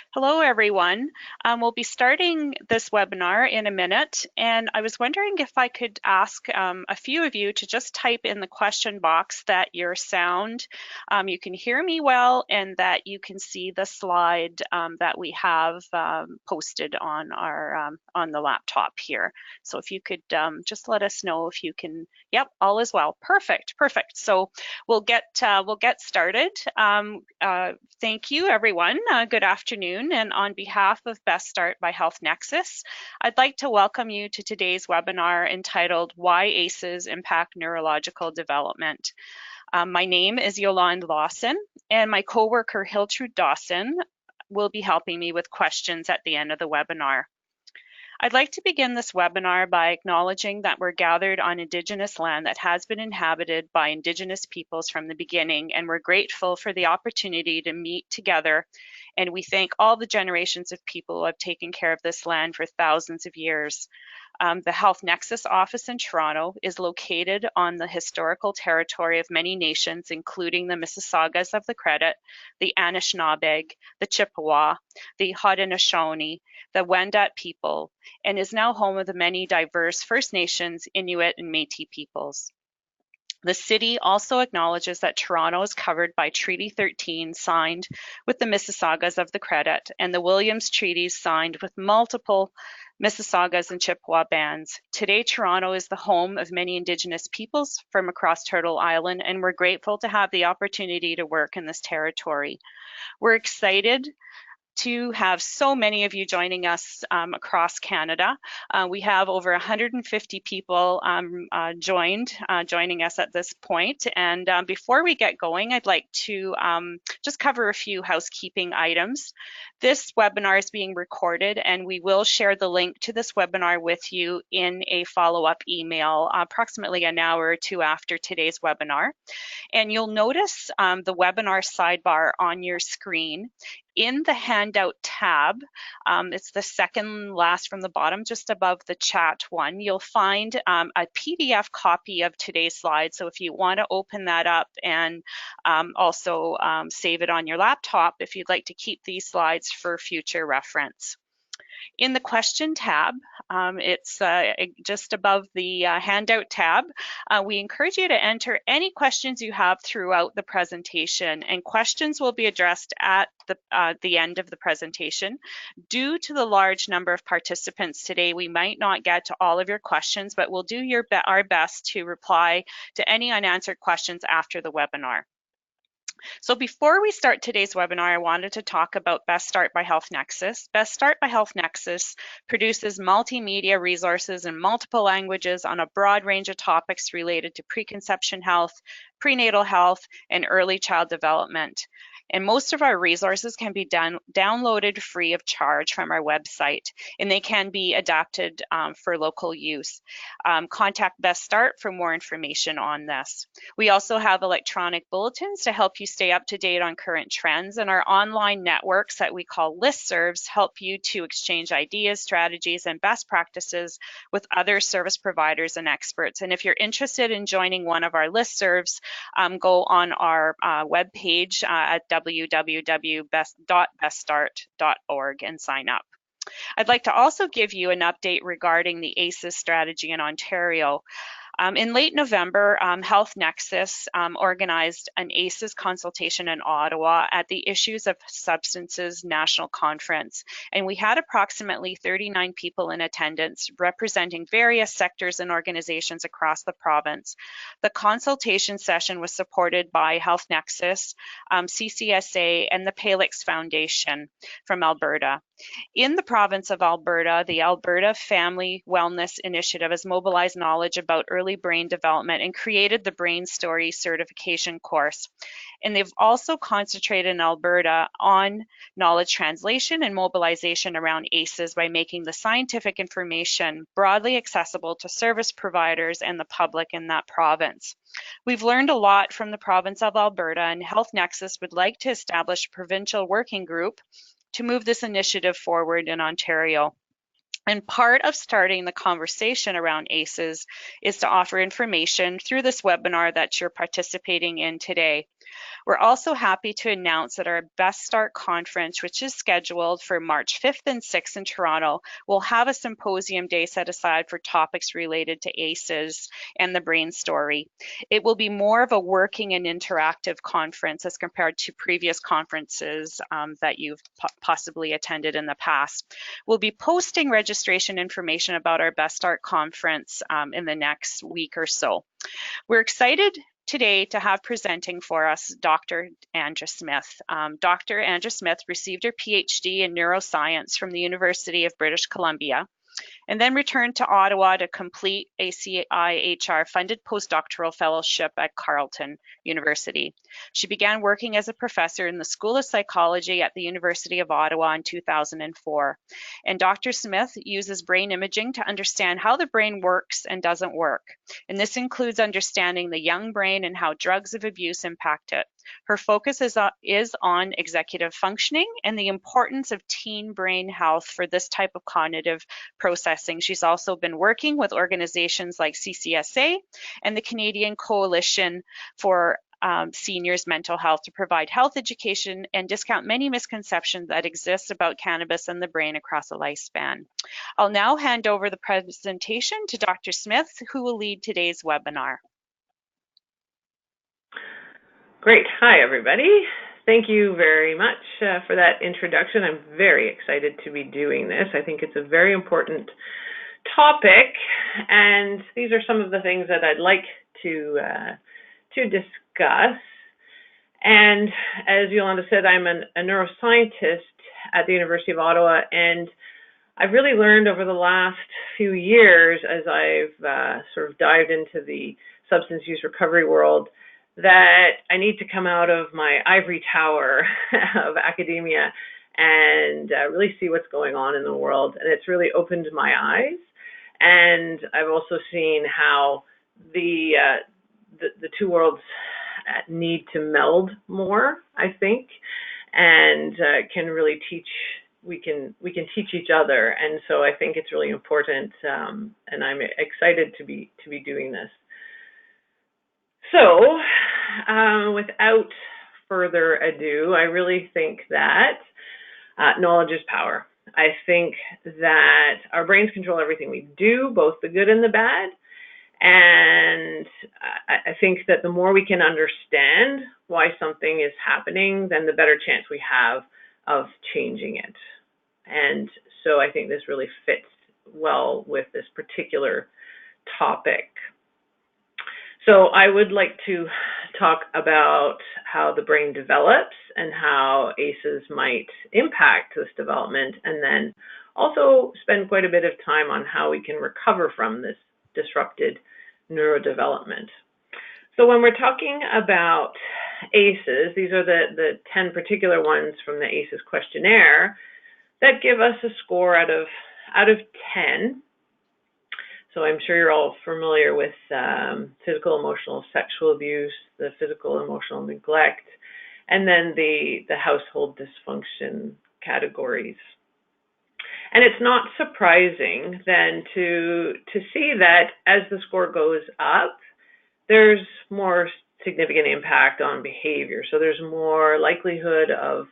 Hello, everyone. We'll be starting this webinar in a minute, and I was wondering if I could ask a few of you to just type in the question box that your sound, you can hear me well, and that you can see the slide that we have posted on our on the laptop here. So if you could just let us know if you can. Yep, all is well. Perfect, perfect. So we'll get started. Thank you, everyone. Good afternoon. And on behalf of Best Start by Health Nexus, I'd like to welcome you to today's webinar entitled Why ACEs Impact Neurological Development. My name is Yolande Lawson, and my coworker Hiltrude Dawson will be helping me with questions at the end of the webinar. I'd like to begin this webinar by acknowledging that we're gathered on Indigenous land that has been inhabited by Indigenous peoples from the beginning, and we're grateful for the opportunity to meet together, and we thank all the generations of people who have taken care of this land for thousands of years. The Health Nexus office in Toronto is located on the historical territory of many nations, including the Mississaugas of the Credit, the Anishinaabe, the Chippewa, the Haudenosaunee, the Wendat people, and is now home of the many diverse First Nations, Inuit, and Métis peoples. The city also acknowledges that Toronto is covered by Treaty 13 signed with the Mississaugas of the Credit and the Williams Treaties signed with multiple Mississaugas and Chippewa bands. Today, Toronto is the home of many Indigenous peoples from across Turtle Island, and we're grateful to have the opportunity to work in this territory. We're excited to have so many of you joining us across Canada. We have over 150 people joining us at this point. And before we get going, I'd like to just cover a few housekeeping items. This webinar is being recorded, and we will share the link to this webinar with you in a follow-up email approximately an hour or two after today's webinar. And you'll notice the webinar sidebar on your screen. In the handout tab, it's the second last from the bottom, just above the chat one, you'll find a PDF copy of today's slides. So if you want to open that up and also save it on your laptop, if you'd like to keep these slides for future reference. In the question tab, it's just above the handout tab. We encourage you to enter any questions you have throughout the presentation, and questions will be addressed at the end of the presentation. Due to the large number of participants today, we might not get to all of your questions, but we'll do our best to reply to any unanswered questions after the webinar. So before we start today's webinar, I wanted to talk about Best Start by Health Nexus. Best Start by Health Nexus produces multimedia resources in multiple languages on a broad range of topics related to preconception health, prenatal health, and early child development. And most of our resources can be downloaded free of charge from our website, and they can be adapted for local use. Contact Best Start for more information on this. We also have electronic bulletins to help you stay up to date on current trends, and our online networks that we call listservs help you to exchange ideas, strategies, and best practices with other service providers and experts. And if you're interested in joining one of our listservs, go on our webpage at www.beststart.org and sign up. I'd like to also give you an update regarding the ACEs strategy in Ontario. In late November, Health Nexus organized an ACEs consultation in Ottawa at the Issues of Substances National Conference, and we had approximately 39 people in attendance representing various sectors and organizations across the province. The consultation session was supported by Health Nexus, CCSA, and the Palix Foundation from Alberta. In the province of Alberta, the Alberta Family Wellness Initiative has mobilized knowledge about early brain development and created the Brain Story certification course. And they've also concentrated in Alberta on knowledge translation and mobilization around ACEs by making the scientific information broadly accessible to service providers and the public in that province. We've learned a lot from the province of Alberta, and Health Nexus would like to establish a provincial working group to move this initiative forward in Ontario. And part of starting the conversation around ACEs is to offer information through this webinar that you're participating in today. We're also happy to announce that our Best Start conference, which is scheduled for March 5th and 6th in Toronto, will have a symposium day set aside for topics related to ACEs and the brain story. It will be more of a working and interactive conference as compared to previous conferences that you've possibly attended in the past. We'll be posting registration information about our Best Start conference in the next week or so. We're excited today to have presenting for us Dr. Andra Smith. Dr. Andra Smith received her PhD in neuroscience from the University of British Columbia and then returned to Ottawa to complete a CIHR-funded postdoctoral fellowship at Carleton University. She began working as a professor in the School of Psychology at the University of Ottawa in 2004. And Dr. Smith uses brain imaging to understand how the brain works and doesn't work. And this includes understanding the young brain and how drugs of abuse impact it. Her focus is on executive functioning and the importance of teen brain health for this type of cognitive processing. She's also been working with organizations like CCSA and the Canadian Coalition for Seniors' Mental Health to provide health education and discount many misconceptions that exist about cannabis and the brain across a lifespan. I'll now hand over the presentation to Dr. Smith, who will lead today's webinar. Great. Hi, everybody. Thank you very much for that introduction. I'm very excited to be doing this. I think it's a very important topic, and these are some of the things that I'd like to discuss. And as Yolanda said, I'm a neuroscientist at the University of Ottawa, and I've really learned over the last few years as I've sort of dived into the substance use recovery world that I need to come out of my ivory tower of academia and really see what's going on in the world. And it's really opened my eyes. And I've also seen how the two worlds need to meld more, I think, and can really teach. We can teach each other. And so I think it's really important, and I'm excited to be doing this. So, without further ado, I really think that knowledge is power. I think that our brains control everything we do, both the good and the bad. And I think that the more we can understand why something is happening, then the better chance we have of changing it. And so I think this really fits well with this particular topic. So I would like to talk about how the brain develops and how ACEs might impact this development, and then also spend quite a bit of time on how we can recover from this disrupted neurodevelopment. So when we're talking about ACEs, these are the 10 particular ones from the ACEs questionnaire that give us a score out of 10. So I'm sure you're all familiar with physical, emotional, sexual abuse, the physical, emotional neglect, and then the household dysfunction categories. And it's not surprising then to see that as the score goes up, there's more significant impact on behavior. So there's more likelihood of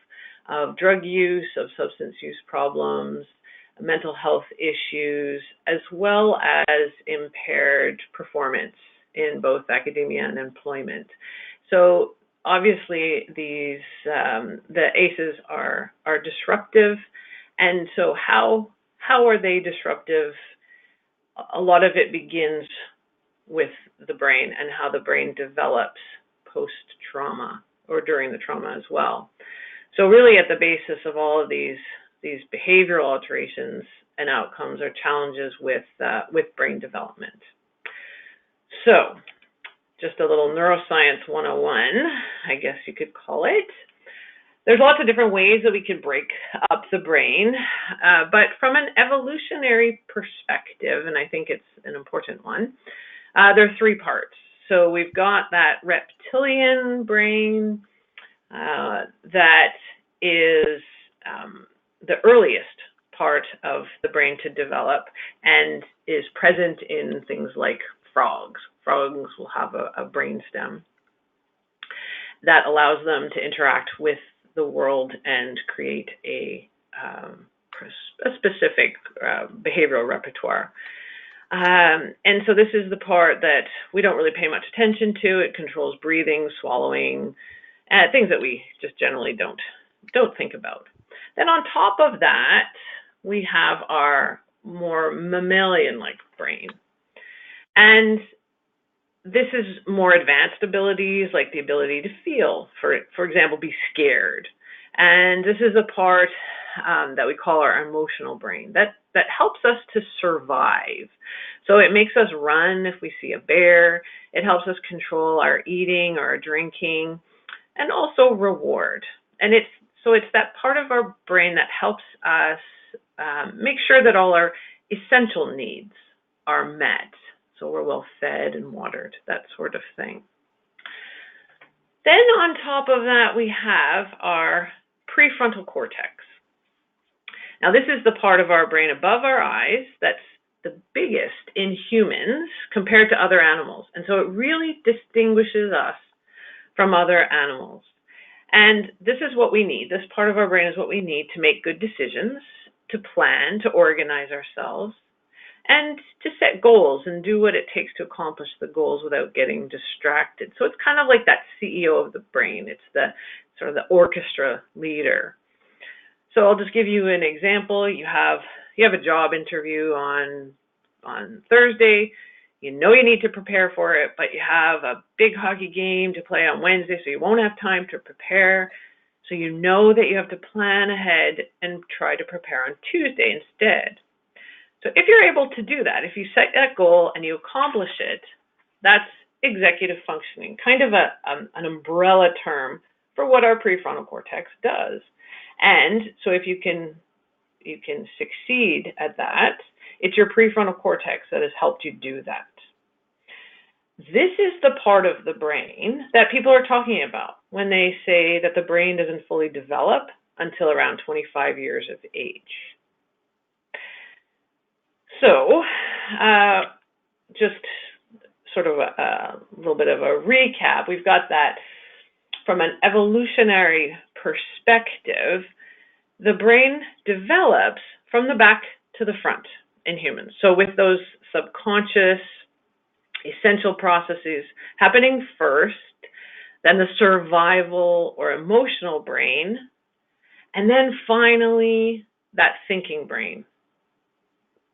drug use, of substance use problems, mental health issues, as well as impaired performance in both academia and employment. So obviously these the ACEs are disruptive, and so how are they disruptive? A lot of it begins with the brain and how the brain develops post-trauma or during the trauma as well. So really at the basis of all of these behavioral alterations and outcomes are challenges with brain development. So just a little neuroscience 101, I guess you could call it. There's lots of different ways that we could break up the brain, but from an evolutionary perspective, and I think it's an important one, there are three parts. So we've got that reptilian brain that is the earliest part of the brain to develop and is present in things like frogs. Frogs will have a brain stem. that allows them to interact with the world and create a specific behavioral repertoire. And so this is the part that we don't really pay much attention to. It controls breathing, swallowing, things that we just generally don't think about. Then on top of that, we have our more mammalian-like brain. And this is more advanced abilities, like the ability to feel, for example, be scared. And this is a part that we call our emotional brain that helps us to survive. So it makes us run if we see a bear. It helps us control our eating or our drinking, and also reward. And it's that part of our brain that helps us make sure that all our essential needs are met. So we're well fed and watered, that sort of thing. Then on top of that, we have our prefrontal cortex. Now, this is the part of our brain above our eyes that's the biggest in humans compared to other animals. And so it really distinguishes us from other animals. And this is what we need. This part of our brain is what we need to make good decisions, to plan, to organize ourselves, and to set goals and do what it takes to accomplish the goals without getting distracted. So it's kind of like that CEO of the brain. It's the sort of the orchestra leader. So I'll just give you an example. You have a job interview on Thursday. You know you need to prepare for it, but you have a big hockey game to play on Wednesday, so you won't have time to prepare. So you know that you have to plan ahead and try to prepare on Tuesday instead. So if you're able to do that, if you set that goal and you accomplish it, that's executive functioning, kind of an umbrella term for what our prefrontal cortex does. And so if you can succeed at that, it's your prefrontal cortex that has helped you do that. This is the part of the brain that people are talking about when they say that the brain doesn't fully develop until around 25 years of age. So, just sort of a little bit of a recap. We've got that from an evolutionary perspective, the brain develops from the back to the front in humans. So with those subconscious essential processes happening first, then the survival or emotional brain, and then finally that thinking brain.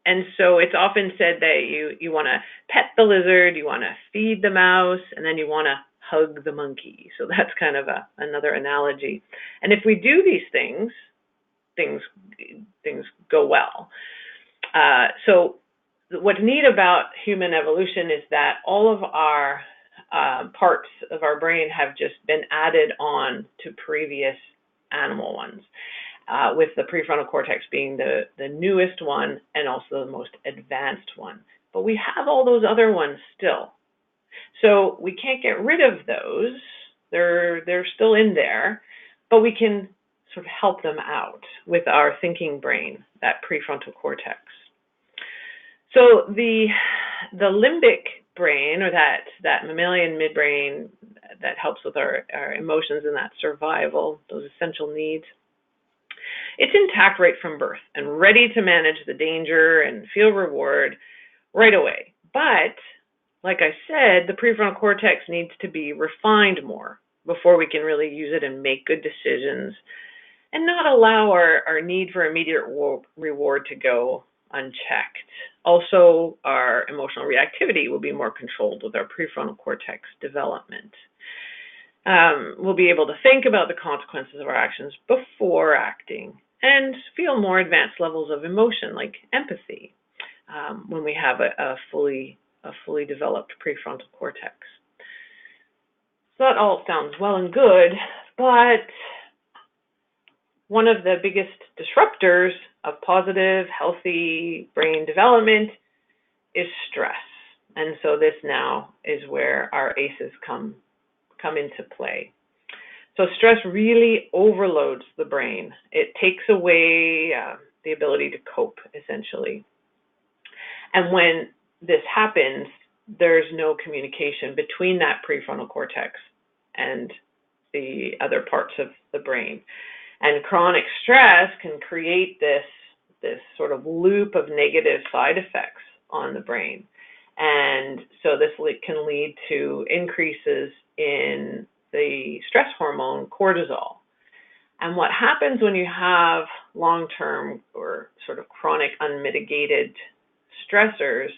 And so it's often said that you want to pet the lizard, you want to feed the mouse, and then you want to hug the monkey. So that's kind of another analogy. And if we do these things go well. So what's neat about human evolution is that all of our parts of our brain have just been added on to previous animal ones. With the prefrontal cortex being the newest one and also the most advanced one. But we have all those other ones still. So we can't get rid of those. They're still in there, but we can sort of help them out with our thinking brain, that prefrontal cortex. So the limbic brain, or that mammalian midbrain that helps with our emotions and that survival, those essential needs, it's intact right from birth and ready to manage the danger and feel reward right away. But, like I said, the prefrontal cortex needs to be refined more before we can really use it and make good decisions and not allow our need for immediate reward to go unchecked. Also, our emotional reactivity will be more controlled with our prefrontal cortex development. We'll be able to think about the consequences of our actions before acting and feel more advanced levels of emotion like empathy when we have a fully developed prefrontal cortex. So that all sounds well and good, but one of the biggest disruptors of positive, healthy brain development is stress. And so this now is where our ACEs come into play. So stress really overloads the brain. It takes away the ability to cope, essentially. And when this happens, there's no communication between that prefrontal cortex and the other parts of the brain. And chronic stress can create this sort of loop of negative side effects on the brain. And so this can lead to increases in the stress hormone cortisol. And what happens when you have long-term or sort of chronic unmitigated stressors,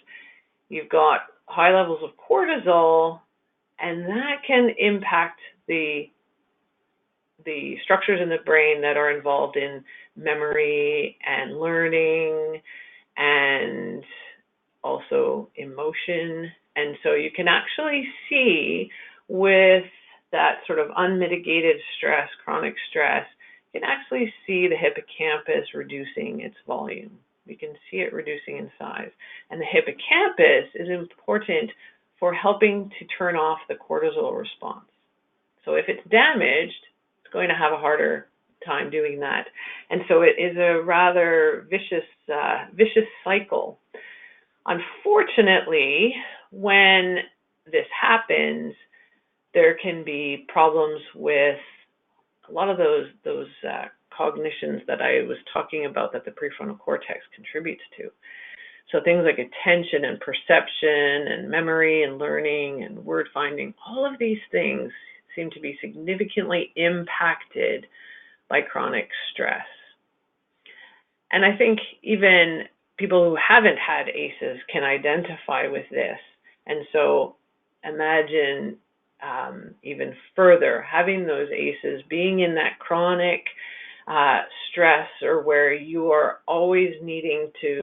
you've got high levels of cortisol, and that can impact the structures in the brain that are involved in memory and learning and also emotion. And so you can actually see with that sort of unmitigated stress, chronic stress, you can actually see the hippocampus reducing its volume. You can see it reducing in size. And the hippocampus is important for helping to turn off the cortisol response. So if it's damaged, it's going to have a harder time doing that. And so it is a rather vicious cycle. Unfortunately, when this happens, there can be problems with a lot of those cognitions that I was talking about that the prefrontal cortex contributes to. So things like attention and perception and memory and learning and word finding, all of these things seem to be significantly impacted by chronic stress. And I think even people who haven't had ACEs can identify with this. And so imagine even further having those ACEs, being in that chronic stress, or where you are always needing to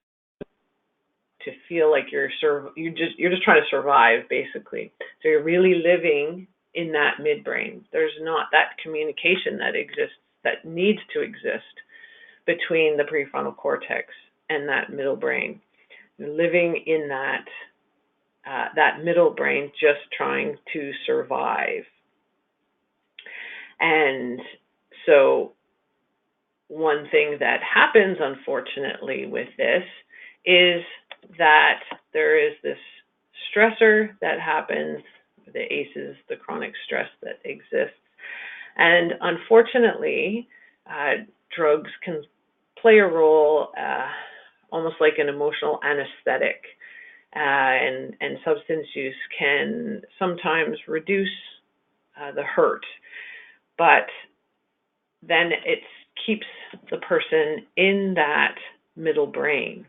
feel like you're just trying to survive, basically. So you're really living in that midbrain. There's not that communication that exists, that needs to exist between the prefrontal cortex and that middle brain. You're living in that middle brain, just trying to survive. And so one thing that happens, unfortunately, with this is that there is this stressor that happens, the ACEs, the chronic stress that exists. And unfortunately, drugs can play a role almost like an emotional anesthetic. And substance use can sometimes reduce the hurt, but then it keeps the person in that middle brain.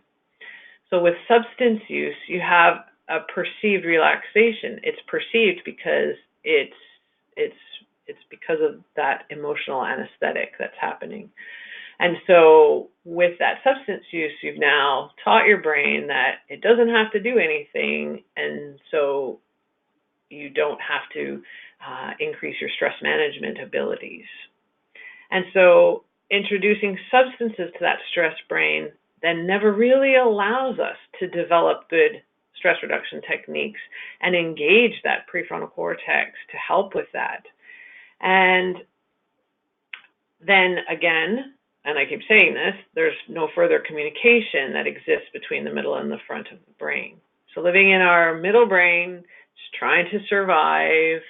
So with substance use, you have a perceived relaxation. It's perceived because it's because of that emotional anesthetic that's happening. And so with that substance use, you've now taught your brain that it doesn't have to do anything, and so you don't have to increase your stress management abilities. And so introducing substances to that stress brain then never really allows us to develop good stress reduction techniques and engage that prefrontal cortex to help with that. And then again, and I keep saying this, there's no further communication that exists between the middle and the front of the brain. So living in our middle brain, just trying to survive,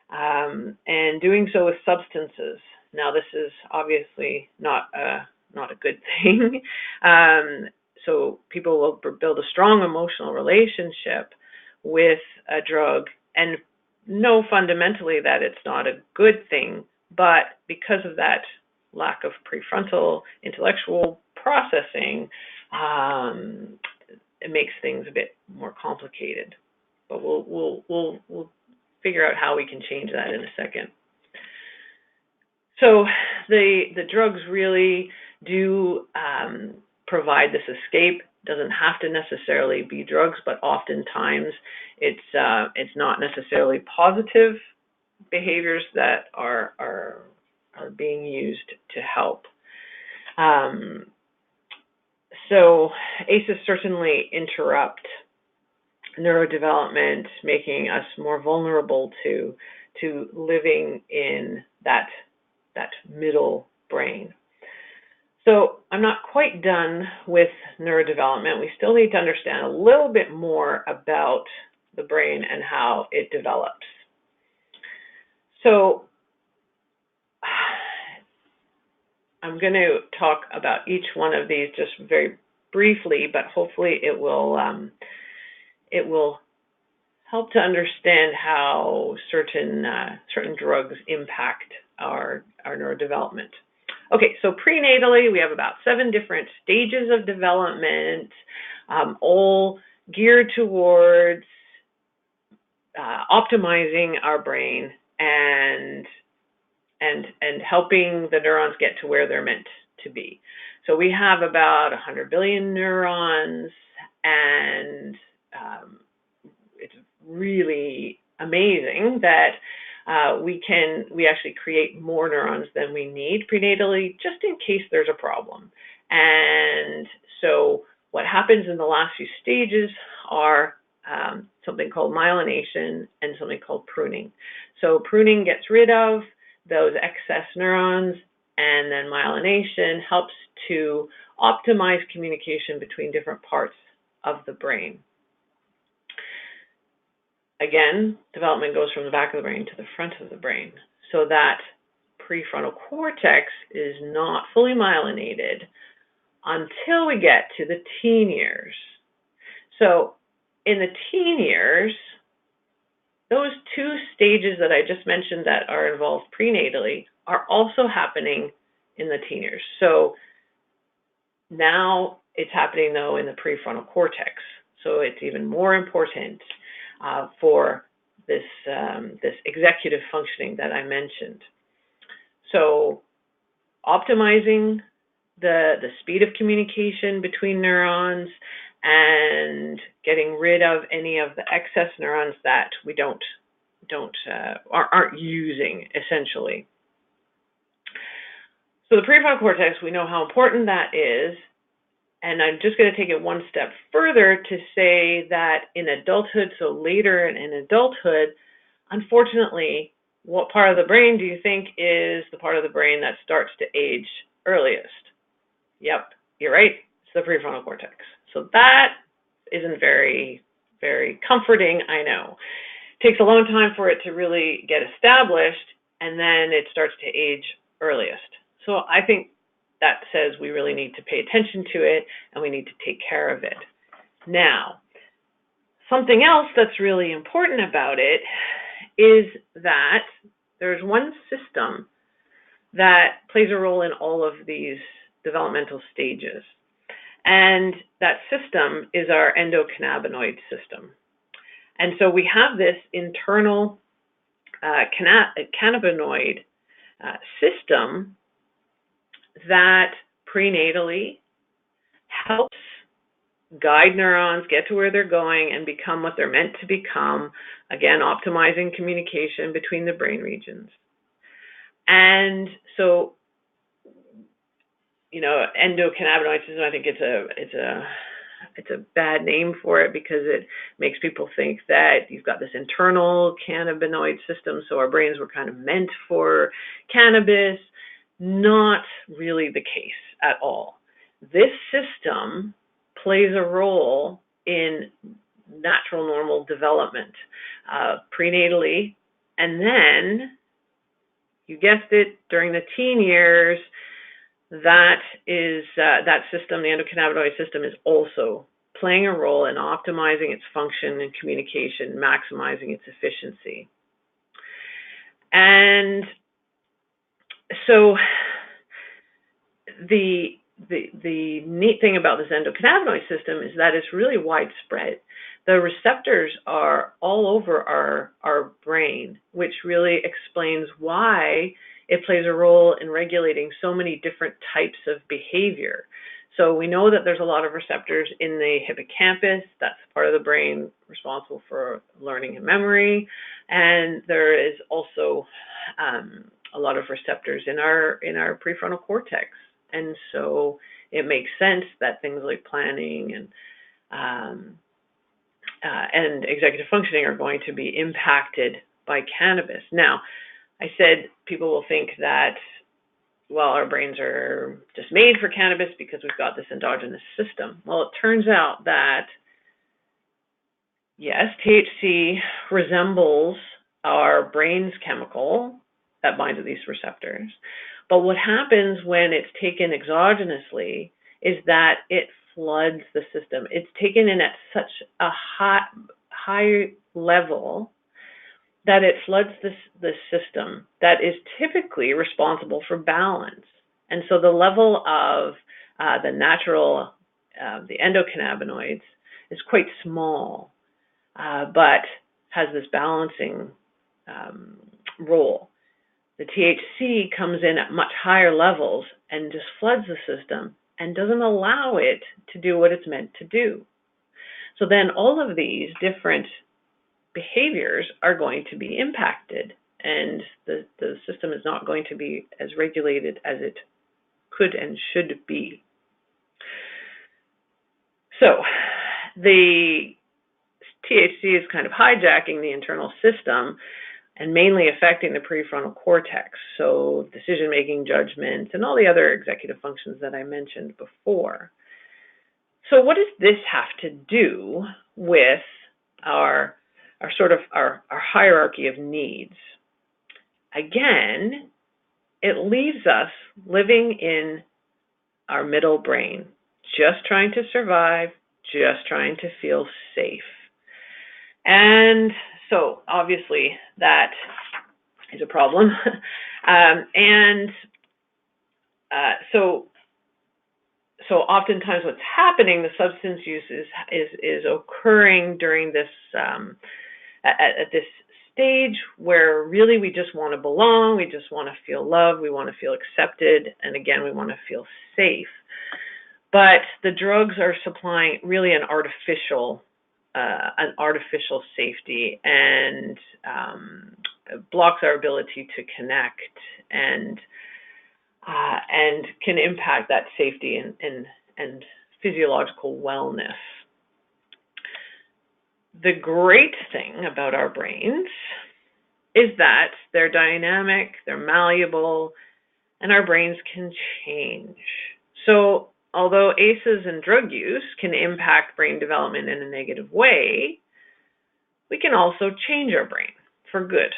and doing so with substances. Now, this is obviously not a good thing. So people will build a strong emotional relationship with a drug and know fundamentally that it's not a good thing, but because of that lack of prefrontal intellectual processing, it makes things a bit more complicated. But we'll figure out how we can change that in a second. So the drugs really do provide this escape. Doesn't have to necessarily be drugs, but oftentimes it's not necessarily positive behaviors that are being used to help. So ACEs certainly interrupt neurodevelopment, making us more vulnerable to living in that middle brain. So I'm not quite done with neurodevelopment. We still need to understand a little bit more about the brain and how it develops. So I'm going to talk about each one of these just very briefly, but hopefully it will help to understand how certain drugs impact our neurodevelopment. Okay, so prenatally, we have about 7 different stages of development, all geared towards optimizing our brain and helping the neurons get to where they're meant to be. So we have about 100 billion neurons, and it's really amazing that we actually create more neurons than we need prenatally, just in case there's a problem. And so what happens in the last few stages are something called myelination and something called pruning. So pruning gets rid of those excess neurons, and then myelination helps to optimize communication between different parts of the brain. Again, development goes from the back of the brain to the front of the brain, so that prefrontal cortex is not fully myelinated until we get to the teen years. So in the teen years, those 2 stages that I just mentioned that are involved prenatally are also happening in the teen years. So now it's happening, though, in the prefrontal cortex. So it's even more important for this executive functioning that I mentioned. So optimizing the speed of communication between neurons and getting rid of any of the excess neurons that we aren't using, essentially. So the prefrontal cortex, we know how important that is, and I'm just going to take it one step further to say that in adulthood, so later in adulthood, unfortunately, what part of the brain do you think is the part of the brain that starts to age earliest? Yep, you're right, it's the prefrontal cortex. So that isn't very, very comforting, I know. It takes a long time for it to really get established, and then it starts to age earliest. So I think that says we really need to pay attention to it, and we need to take care of it. Now, something else that's really important about it is that there's one system that plays a role in all of these developmental stages. And that system is our endocannabinoid system. And so we have this internal cannabinoid system that prenatally helps guide neurons get to where they're going and become what they're meant to become, again, optimizing communication between the brain regions. And so, endocannabinoid system, I think it's a bad name for it because it makes people think that you've got this internal cannabinoid system, so our brains were kind of meant for cannabis. Not really the case at all. This system plays a role in natural normal development prenatally, and then, you guessed it, during the teen years, that system, the endocannabinoid system, is also playing a role in optimizing its function and communication, maximizing its efficiency. And so the neat thing about this endocannabinoid system is that it's really widespread. The receptors are all over our brain, which really explains why it plays a role in regulating so many different types of behavior. So we know that there's a lot of receptors in the hippocampus. That's part of the brain responsible for learning and memory. And there is also a lot of receptors in our prefrontal cortex. And so it makes sense that things like planning and executive functioning are going to be impacted by cannabis. Now, I said people will think that, well, our brains are just made for cannabis because we've got this endogenous system. Well, it turns out that, yes, THC resembles our brain's chemical that binds to these receptors, But what happens when it's taken exogenously is that it floods the system. It's taken in at such a high level that it floods the system that is typically responsible for balance. And so the level of the natural, the endocannabinoids is quite small, but has this balancing role. The THC comes in at much higher levels and just floods the system and doesn't allow it to do what it's meant to do. So then all of these different behaviors are going to be impacted, and the system is not going to be as regulated as it could and should be. So the THC is kind of hijacking the internal system and mainly affecting the prefrontal cortex, so decision-making, judgment, and all the other executive functions that I mentioned before. So what does this have to do with our hierarchy of needs? Again, it leaves us living in our middle brain, just trying to survive, just trying to feel safe. And so obviously that is a problem. So oftentimes what's happening, the substance use is occurring during this, at this stage where really we just want to belong, we just want to feel loved, we want to feel accepted, and again, we want to feel safe. But the drugs are supplying really an artificial safety, and blocks our ability to connect, and can impact that safety and physiological wellness. The great thing about our brains is that they're dynamic, they're malleable, and our brains can change. So although ACEs and drug use can impact brain development in a negative way, we can also change our brain for good.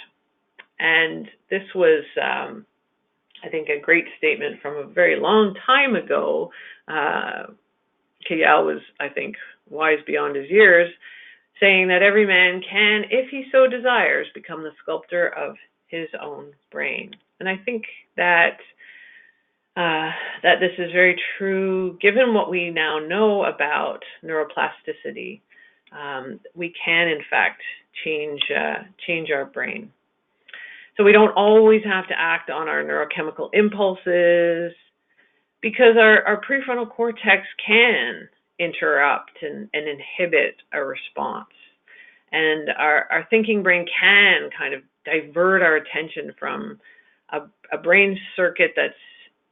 And this was, I think, a great statement from a very long time ago. Kayal was, I think, wise beyond his years, saying that every man can, if he so desires, become the sculptor of his own brain. And I think that that this is very true, given what we now know about neuroplasticity. We can, in fact, change our brain. So we don't always have to act on our neurochemical impulses, because our prefrontal cortex can interrupt and inhibit a response. And our thinking brain can kind of divert our attention from a brain circuit that's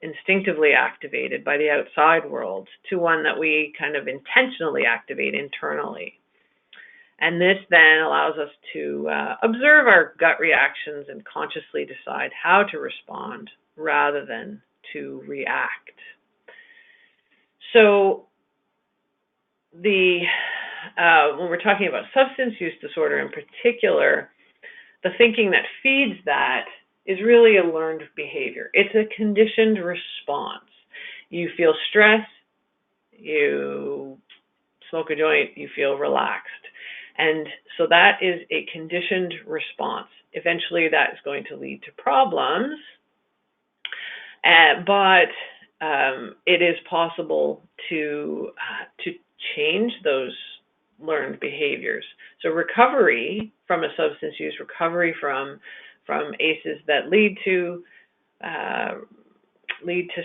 instinctively activated by the outside world to one that we kind of intentionally activate internally. And this then allows us to observe our gut reactions and consciously decide how to respond rather than to react. So when we're talking about substance use disorder in particular, the thinking that feeds that is really a learned behavior. It's a conditioned response. You feel stress, you smoke a joint, you feel relaxed. And so that is a conditioned response. Eventually that is going to lead to problems, but it is possible to change those learned behaviors. So recovery from a substance use, recovery from ACEs that lead to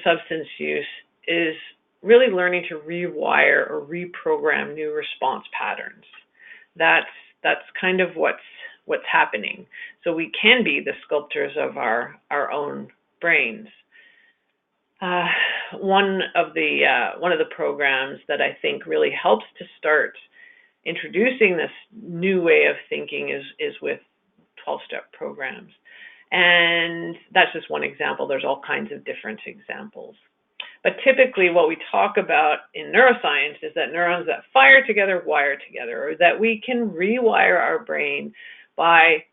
substance use, is really learning to rewire or reprogram new response patterns. That's kind of what's happening. So we can be the sculptors of our own brains. One of the programs that I think really helps to start introducing this new way of thinking is with 12-step programs. And that's just one example. There's all kinds of different examples. But typically what we talk about in neuroscience is that neurons that fire together wire together, or that we can rewire our brain by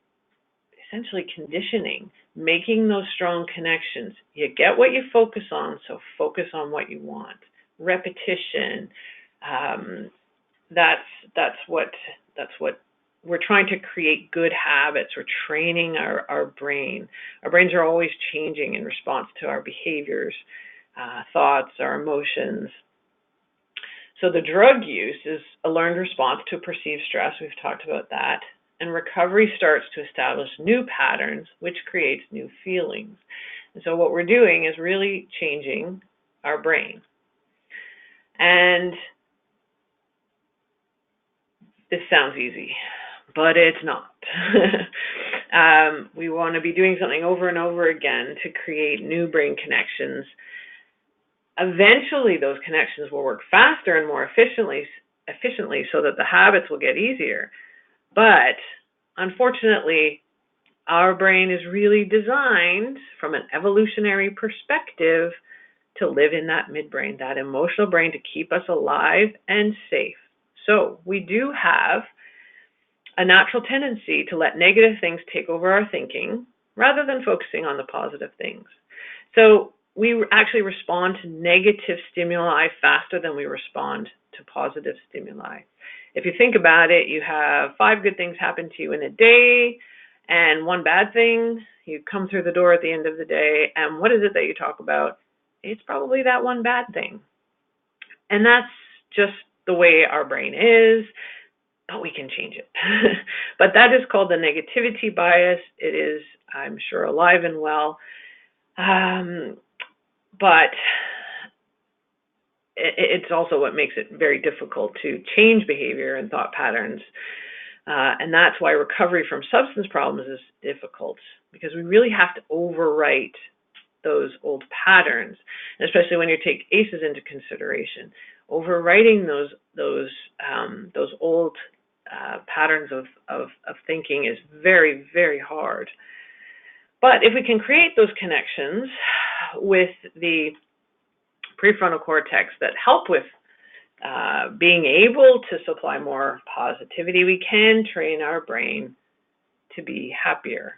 essentially conditioning making those strong connections. You get what you focus on, so focus on what you want. Repetition, that's what we're trying to create. Good habits. We're training our brain. Our brains are always changing in response to our behaviors, thoughts, our emotions. So the drug use is a learned response to perceived stress. We've talked about that. And recovery starts to establish new patterns, which creates new feelings. And so what we're doing is really changing our brain. And this sounds easy, but it's not. We want to be doing something over and over again to create new brain connections. Eventually, those connections will work faster and more efficiently so that the habits will get easier. But unfortunately, our brain is really designed from an evolutionary perspective to live in that midbrain, that emotional brain, to keep us alive and safe. So we do have a natural tendency to let negative things take over our thinking rather than focusing on the positive things. So we actually respond to negative stimuli faster than we respond to positive stimuli. If you think about it, you have 5 good things happen to you in a day and 1 bad thing. You come through the door at the end of the day, and what is it that you talk about? It's probably that 1 bad thing. And that's just the way our brain is, but we can change it. But that is called the negativity bias. It is, I'm sure, alive and well. But it's also what makes it very difficult to change behavior and thought patterns. And that's why recovery from substance problems is difficult, because we really have to overwrite those old patterns, and especially when you take ACEs into consideration. Overwriting those old patterns of thinking is very, very hard. But if we can create those connections with the prefrontal cortex that help with being able to supply more positivity, we can train our brain to be happier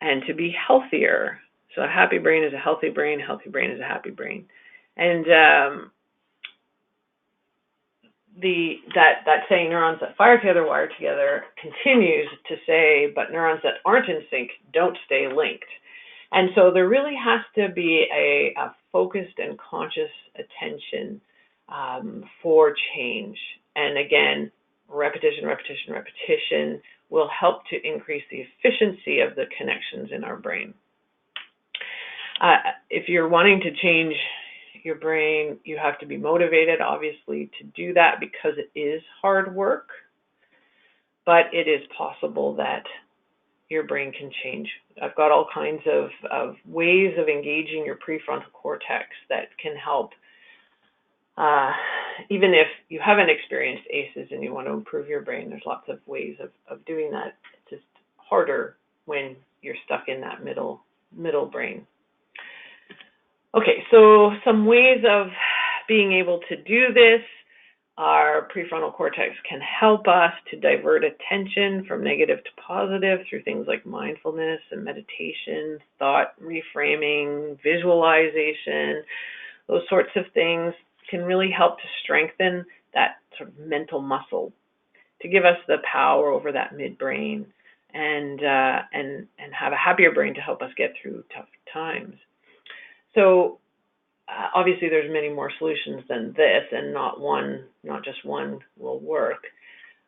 and to be healthier. So a happy brain is a healthy brain is a happy brain. And that saying, neurons that fire together wire together, continues to say, but neurons that aren't in sync don't stay linked. And so there really has to be a focused and conscious attention for change. And again, repetition will help to increase the efficiency of the connections in our brain. If you're wanting to change your brain, you have to be motivated, obviously, to do that, because it is hard work, but it is possible that your brain can change. I've got all kinds of ways of engaging your prefrontal cortex that can help. Even if you haven't experienced ACEs and you want to improve your brain, there's lots of ways of doing that. It's just harder when you're stuck in that middle brain. Okay, so some ways of being able to do this. Our prefrontal cortex can help us to divert attention from negative to positive through things like mindfulness and meditation, thought reframing, visualization. Those sorts of things can really help to strengthen that sort of mental muscle, to give us the power over that midbrain and have a happier brain to help us get through tough times. So obviously there's many more solutions than this, and not just one will work.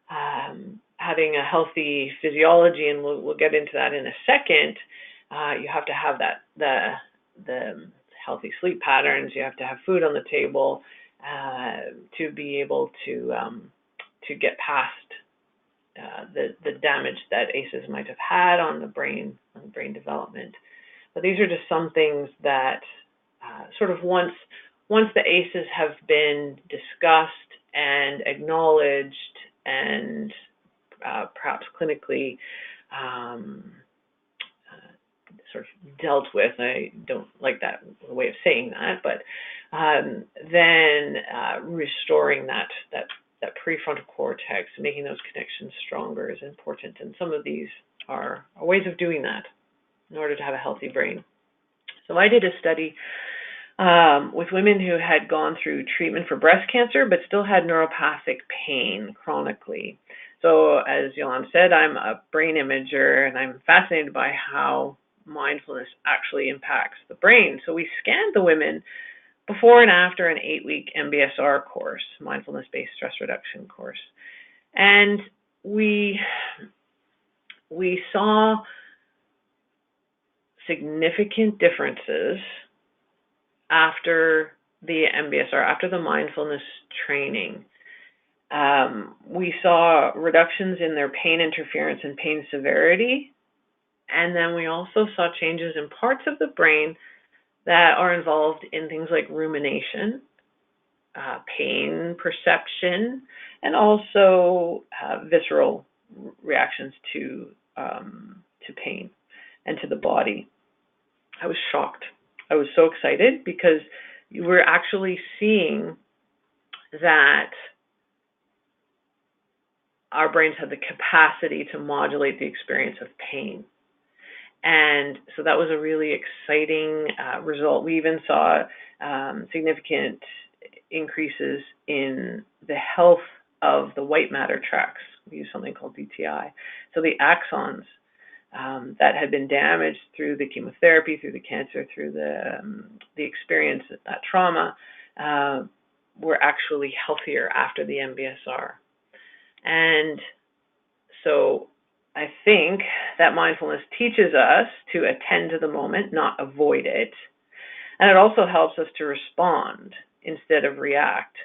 Having a healthy physiology, and we'll get into that in a second, you have to have the healthy sleep patterns. You have to have food on the table to be able to get past the damage that ACEs might have had on the brain development. But these are just some things that sort of once the ACEs have been discussed and acknowledged and perhaps clinically sort of dealt with. I don't like that way of saying that, but then restoring that prefrontal cortex, making those connections stronger, is important. And some of these are ways of doing that. in order to have a healthy brain. So I did a study with women who had gone through treatment for breast cancer but still had neuropathic pain chronically. So as Yolanda said, I'm a brain imager, and I'm fascinated by how mindfulness actually impacts the brain. So we scanned the women before and after an 8-week MBSR course, mindfulness-based stress reduction course. And we saw significant differences after the MBSR, after the mindfulness training. We saw reductions in their pain interference and pain severity. And then we also saw changes in parts of the brain that are involved in things like rumination, pain perception, and also visceral reactions to pain and to the body. I was shocked. I was so excited because we're actually seeing that our brains have the capacity to modulate the experience of pain. And so that was a really exciting result. We even saw significant increases in the health of the white matter tracts. We use something called DTI. So the axons that had been damaged through the chemotherapy, through the cancer, through the experience, that trauma, were actually healthier after the MBSR. And so I think that mindfulness teaches us to attend to the moment, not avoid it. And it also helps us to respond instead of react.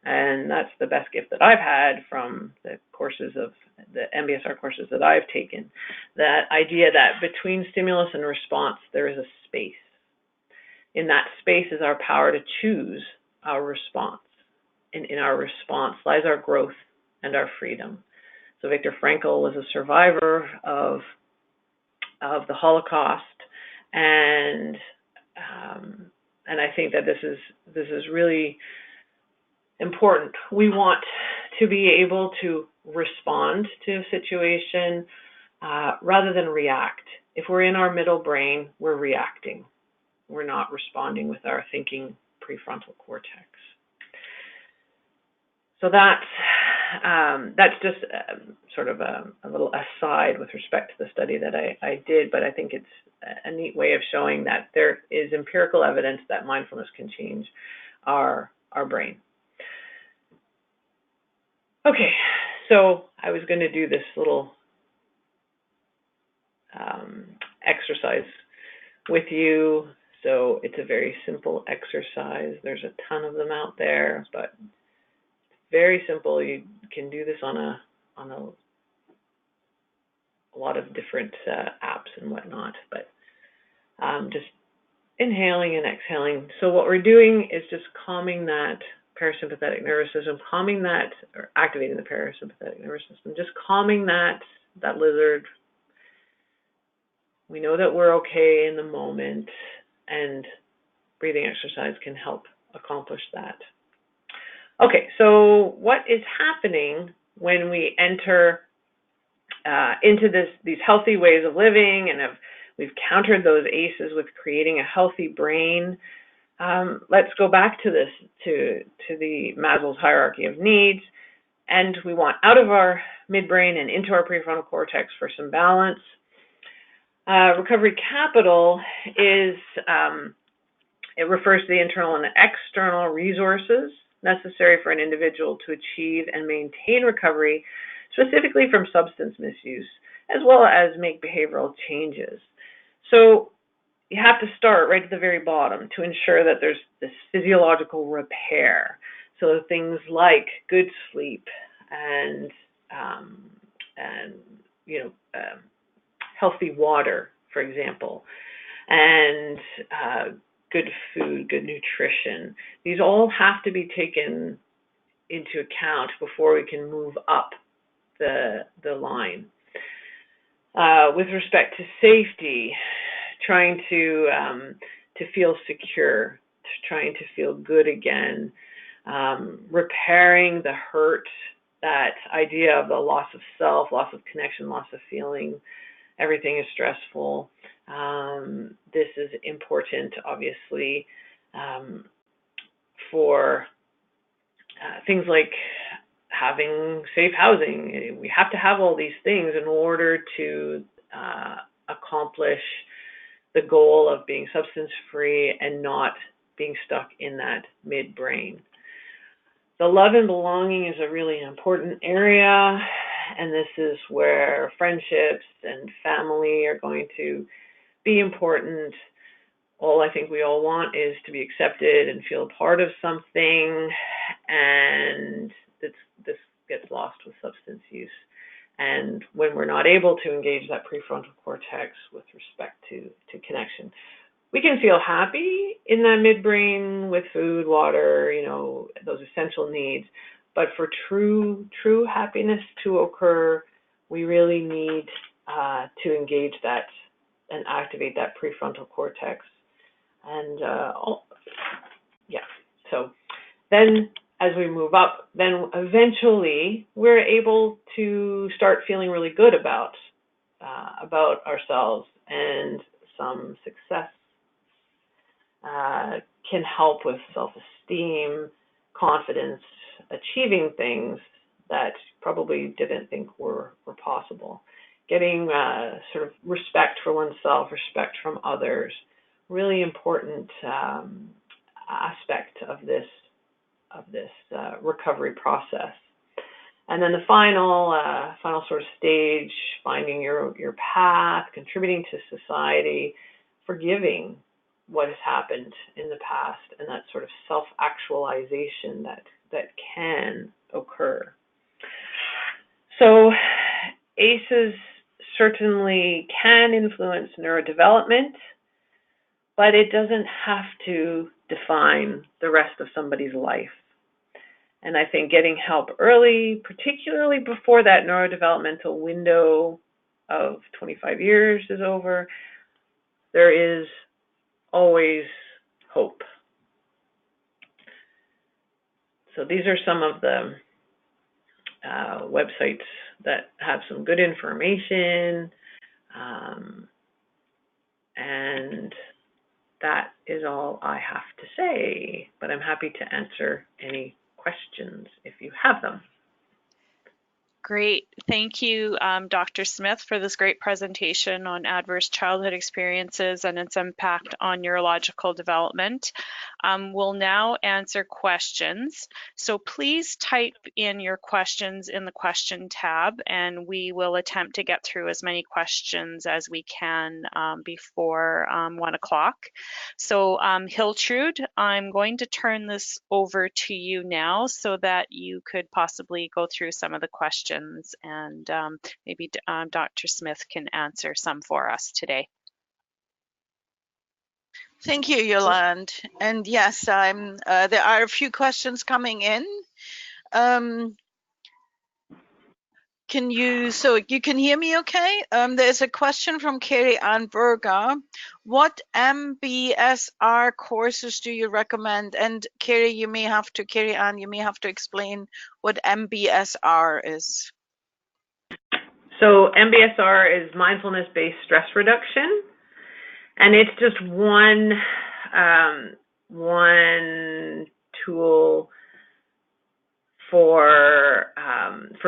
And that's the best gift that I've had from the courses of the MBSR courses that I've taken. That idea that between stimulus and response, there is a space. In that space is our power to choose our response. And in our response lies our growth and our freedom. So Viktor Frankl was a survivor of the Holocaust, and I think that this is really important. We want to be able to respond to a situation rather than react. If we're in our middle brain, we're reacting. We're not responding with our thinking prefrontal cortex. So that's just sort of a little aside with respect to the study that I did, but I think it's a neat way of showing that there is empirical evidence that mindfulness can change our brain. Okay, so I was going to do this little exercise with you. So it's a very simple exercise. There's a ton of them out there, but very simple. You can do this on a lot of different apps and whatnot, but just inhaling and exhaling. So what we're doing is just calming that parasympathetic nervous system, calming that, or activating the parasympathetic nervous system, just calming that lizard. We know that we're okay in the moment, and breathing exercise can help accomplish that. Okay, so what is happening when we enter into these healthy ways of living, and we've countered those ACEs with creating a healthy brain? Let's go back to the Maslow's hierarchy of needs, and we want out of our midbrain and into our prefrontal cortex for some balance. Recovery capital is it refers to the internal and external resources necessary for an individual to achieve and maintain recovery, specifically from substance misuse, as well as make behavioral changes. So you have to start right at the very bottom to ensure that there's this physiological repair. So things like good sleep and healthy water, for example, and good food, good nutrition. These all have to be taken into account before we can move up the line. With respect to safety, trying to feel secure, trying to feel good again, repairing the hurt, that idea of the loss of self, loss of connection, loss of feeling, everything is stressful. This is important, obviously, for things like having safe housing. We have to have all these things in order to accomplish the goal of being substance-free and not being stuck in that midbrain. The love and belonging is a really important area, and this is where friendships and family are going to be important. I think we all want is to be accepted and feel part of something, and this gets lost with substance use. And when we're not able to engage that prefrontal cortex with respect to connection, we can feel happy in that midbrain with food, water, those essential needs. But for true happiness to occur, we really need to engage that and activate that prefrontal cortex. And so then as we move up, then eventually we're able to start feeling really good about ourselves, and some success can help with self-esteem, confidence, achieving things that probably didn't think were possible. Getting sort of respect for oneself, respect from others, really important aspect of this recovery process. And then the final sort of stage, finding your path, contributing to society, forgiving what has happened in the past, and that sort of self-actualization that can occur. So ACEs certainly can influence neurodevelopment, but it doesn't have to define the rest of somebody's life. And I think getting help early, particularly before that neurodevelopmental window of 25 years is over, there is always hope. So these are some of the websites that have some good information, and that is all I have to say, but I'm happy to answer any questions if you have them. Great. Thank you, Dr. Smith, for this great presentation on adverse childhood experiences and its impact on neurological development. We'll now answer questions. So please type in your questions in the question tab, and we will attempt to get through as many questions as we can before 1 o'clock. So Hiltrude, I'm going to turn this over to you now so that you could possibly go through some of the questions, and maybe Dr. Smith can answer some for us today. Thank you, Yolande. And yes, there are a few questions coming in. So you can hear me okay? There's a question from Carrie Ann Berger. What MBSR courses do you recommend? And Carrie Ann, you may have to explain what MBSR is. So MBSR is mindfulness-based stress reduction, and it's just one tool for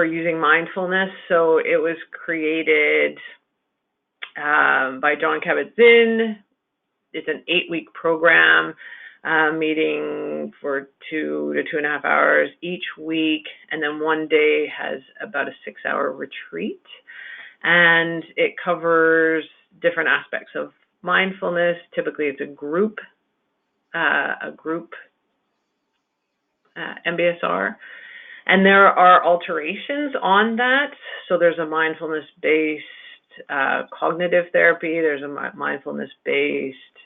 using mindfulness. So it was created by John Kabat-Zinn. It's an 8-week program, meeting for 2 to 2.5 hours each week, and then one day has about a 6-hour retreat. And it covers different aspects of mindfulness. Typically, it's a group MBSR. And there are alterations on that. So there's a mindfulness-based cognitive therapy. There's a mindfulness-based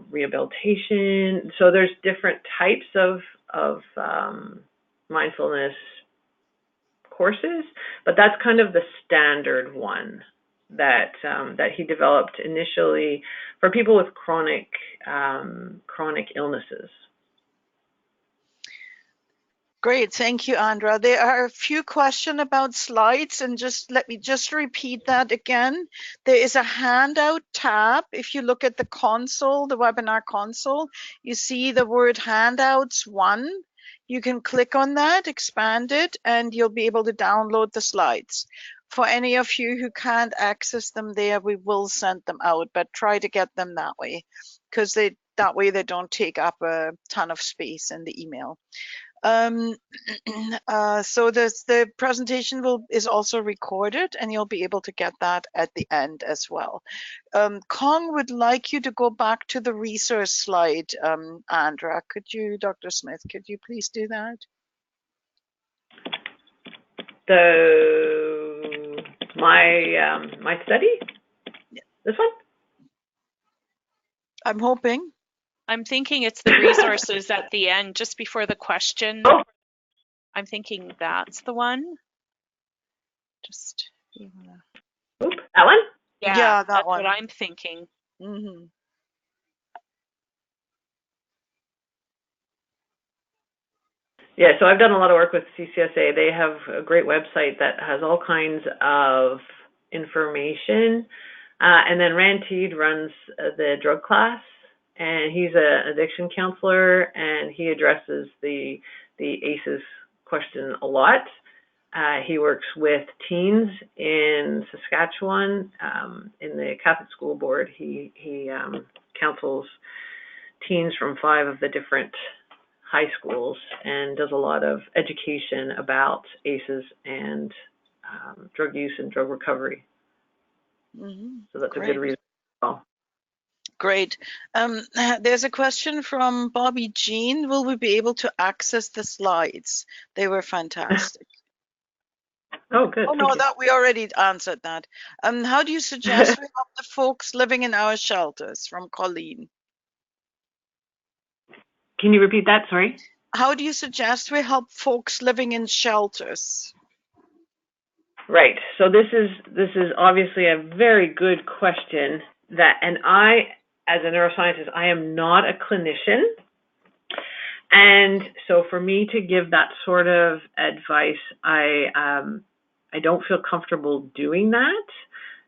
rehabilitation. So there's different types of mindfulness courses, but that's kind of the standard one that he developed initially for people with chronic illnesses. Great, thank you, Andra. There are a few questions about slides, and just let me just repeat that again. There is a handout tab. If you look at the console, the webinar console, you see the word handouts 1. You can click on that, expand it, and you'll be able to download the slides. For any of you who can't access them there, we will send them out, but try to get them that way, because that way they don't take up a ton of space in the email. So the presentation is also recorded, and you'll be able to get that at the end as well. Kong would like you to go back to the resource slide, Andra. Could you, Dr. Smith, could you please do that? My study? This one? I'm hoping. I'm thinking it's the resources at the end, just before the question. Oh. I'm thinking that's the one. Just, Oop, that one? yeah, that that's one. what I'm thinking. Mm-hmm. Yeah, so I've done a lot of work with CCSA. They have a great website that has all kinds of information. And then Rand Teed runs the drug class, and he's an addiction counselor, and he addresses the ACEs question a lot. He works with teens in Saskatchewan. In the Catholic School Board, he counsels teens from 5 of the different high schools and does a lot of education about ACEs and drug use and drug recovery. Mm-hmm. So that's Great. a good reason as well. Great. There's a question from Bobby Jean. Will we be able to access the slides? They were fantastic. Oh, good. Oh, no, that we already answered that. How do you suggest we help the folks living in our shelters? From Colleen. Can you repeat that? Sorry. How do you suggest we help folks living in shelters? Right. So this is obviously a very good question. And I, as a neuroscientist, I am not a clinician, and so for me to give that sort of advice, I don't feel comfortable doing that.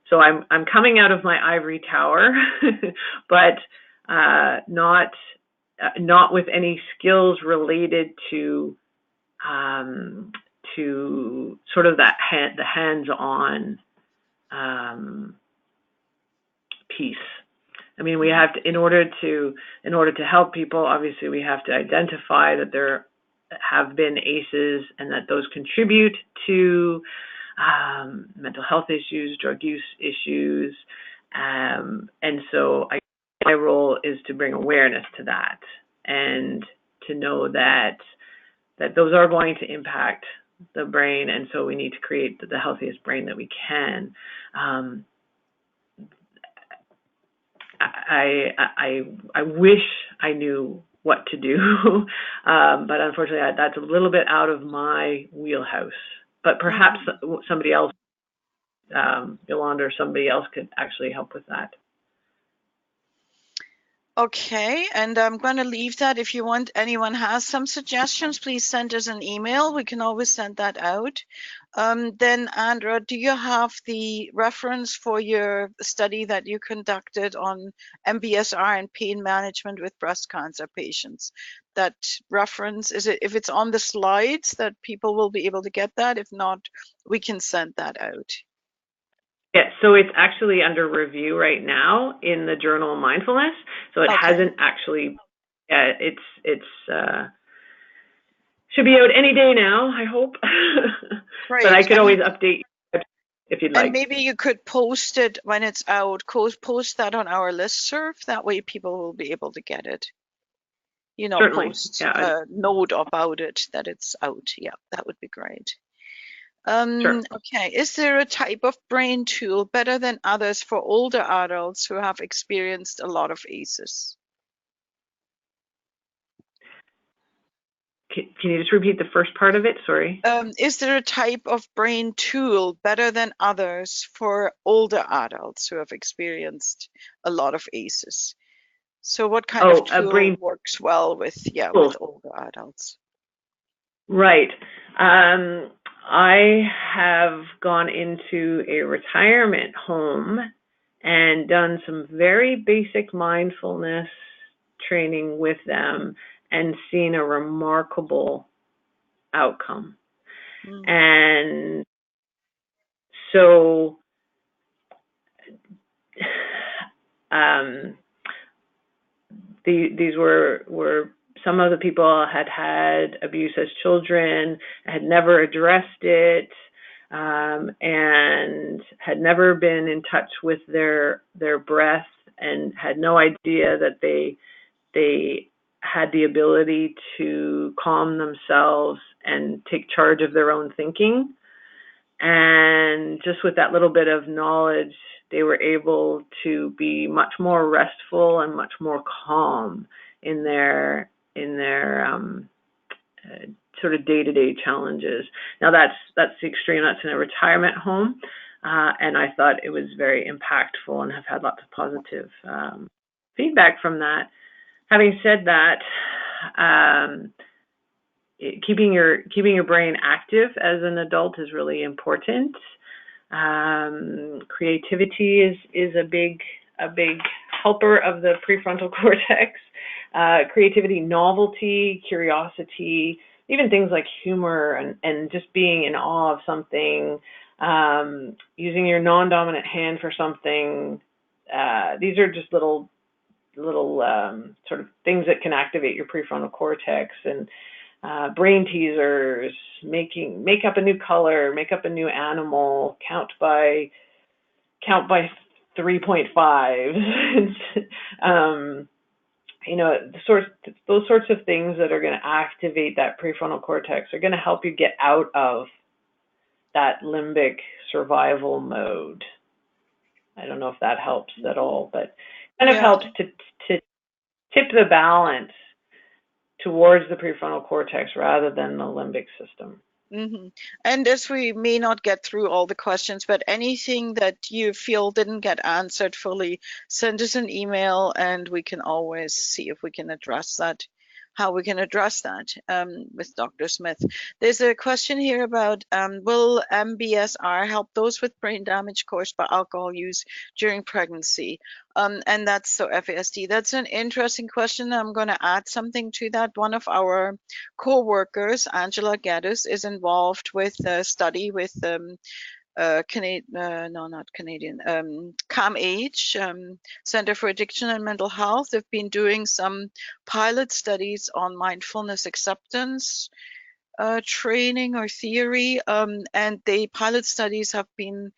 So I'm coming out of my ivory tower, but not with any skills related to sort of the hands-on piece. I mean, we have to, in order to help people, obviously we have to identify that there have been ACEs and that those contribute to mental health issues, drug use issues, and so my role is to bring awareness to that and to know that those are going to impact the brain, and so we need to create the healthiest brain that we can. I wish I knew what to do, but unfortunately that's a little bit out of my wheelhouse. But perhaps somebody else, Yolanda or somebody else, could actually help with that. Okay, and I'm going to leave that. If you want, anyone has some suggestions, please send us an email. We can always send that out. Then, Andra, do you have the reference for your study that you conducted on MBSR and pain management with breast cancer patients? That reference, if it's on the slides, that people will be able to get that? If not, we can send that out. Yeah, so it's actually under review right now in the journal Mindfulness. So it hasn't actually. It's should be out any day now, I hope. Right. But I could always update you if you'd like. And maybe you could post it when it's out. Post that on our listserv. That way, people will be able to get it. You know, Certainly. post a note about it that it's out. Yeah, that would be great. Sure. Okay, is there a type of brain tool better than others for older adults who have experienced a lot of ACEs? Can you just repeat the first part of it? Sorry. Is there a type of brain tool better than others for older adults who have experienced a lot of ACEs? So what kind of tool works well with older adults? Right. I have gone into a retirement home and done some very basic mindfulness training with them and seen a remarkable outcome. Mm. And so um, these were some of the people had abuse as children, had never addressed it, and had never been in touch with their breath, and had no idea that they had the ability to calm themselves and take charge of their own thinking. And just with that little bit of knowledge, they were able to be much more restful and much more calm in their sort of day-to-day challenges. Now that's the extreme. That's in a retirement home, and I thought it was very impactful and have had lots of positive feedback from that. Having said that, keeping your brain active as an adult is really important. Creativity is a big helper of the prefrontal cortex. Creativity, novelty, curiosity, even things like humor and just being in awe of something, using your non-dominant hand for something. These are just little sort of things that can activate your prefrontal cortex. And brain teasers, make up a new color, make up a new animal, count by 3.5. Those sorts of things that are going to activate that prefrontal cortex are going to help you get out of that limbic survival mode. I don't know if that helps at all, but kind of helps to tip the balance towards the prefrontal cortex rather than the limbic system. Mm-hmm. And as we may not get through all the questions, but anything that you feel didn't get answered fully, send us an email and we can always see if we can address that, how we can address that with Dr. Smith. There's a question here about will MBSR help those with brain damage caused by alcohol use during pregnancy? And that's so FASD. That's an interesting question. I'm going to add something to that. One of our co-workers, Angela Gaddis, is involved with a study with CAMH, Center for Addiction and Mental Health. They've been doing some pilot studies on mindfulness acceptance training or theory, and the pilot studies have been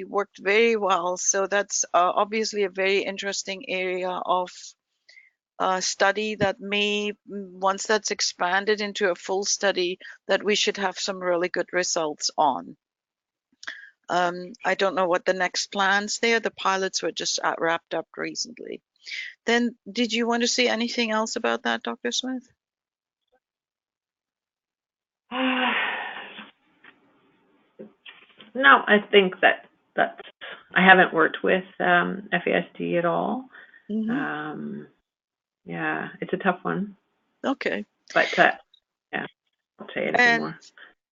worked very well. So that's obviously a very interesting area of study that may, once that's expanded into a full study, that we should have some really good results on. I don't know what the next plans there. The pilots were just wrapped up recently. Then, did you want to say anything else about that, Dr. Smith? No, I think that's. I haven't worked with FASD at all. Mm-hmm. Yeah, it's a tough one. Okay. But yeah, I won't say anything more.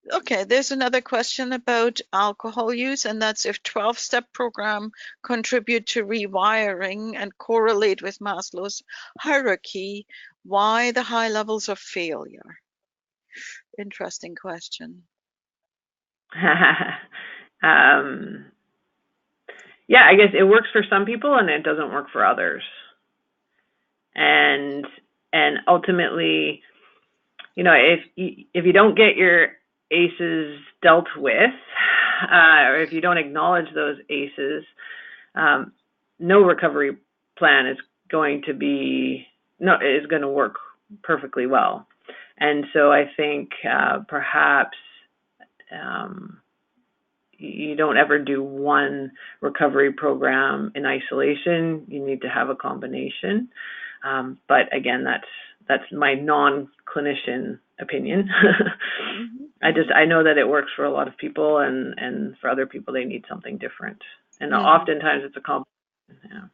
Okay, there's another question about alcohol use, and that's if 12-step program contribute to rewiring and correlate with Maslow's hierarchy, why the high levels of failure? Interesting question. Yeah, I guess it works for some people and it doesn't work for others. And ultimately, if you don't get your ACEs dealt with, or if you don't acknowledge those ACEs, no recovery plan is going to work perfectly well. And so I think perhaps you don't ever do one recovery program in isolation. You need to have a combination. But again, that's my non-clinician opinion. I know that it works for a lot of people, and for other people they need something different. And oftentimes it's a combination. Yeah.